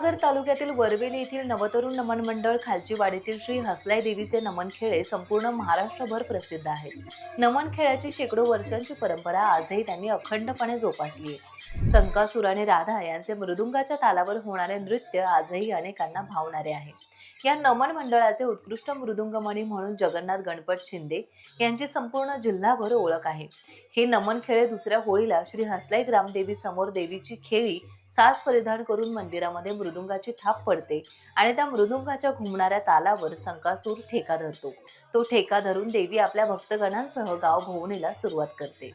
गुहागर तालुक्यातील वरवेली येथील नवतरुण नमन मंडळ खालची वाडीतील श्री हसलाई देवीचे नमन खेळे संपूर्ण महाराष्ट्रभर प्रसिद्ध आहेत। नमन खेळाची शेकडो वर्षांची परंपरा आजही त्यांनी अखंडपणे जोपासली आहे। संकासुर आणि राधा यांचे मृदुंगाच्या तालावर होणारे नृत्य आजही अनेकांना भावणारे आहे। या नमन मंडळाचे उत्कृष्ट मृदुंगमणी म्हणून जगन्नाथ गणपत शिंदे यांची संपूर्ण जिल्हाभर ओळख आहे। हे नमन खेळे दुसऱ्या होळीला श्री हसलाई ग्रामदेवी समोर देवीची खेळी साज परिधान करून मंदिरामध्ये मृदुंगाची थाप पडते आणि त्या मृदुंगाच्या घुमणाऱ्या तालावर संकासूर ठेका धरतो। तो ठेका धरून देवी आपल्या भक्तगणांसह गाव भोवणीला सुरुवात करते।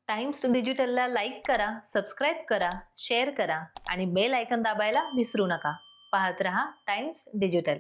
टाइम्स डिजिटलला लाईक करा, सबस्क्राईब करा, शेअर करा आणि बेल आयकॉन दाबायला विसरू नका. पाहत रहा टाइम्स डिजिटल.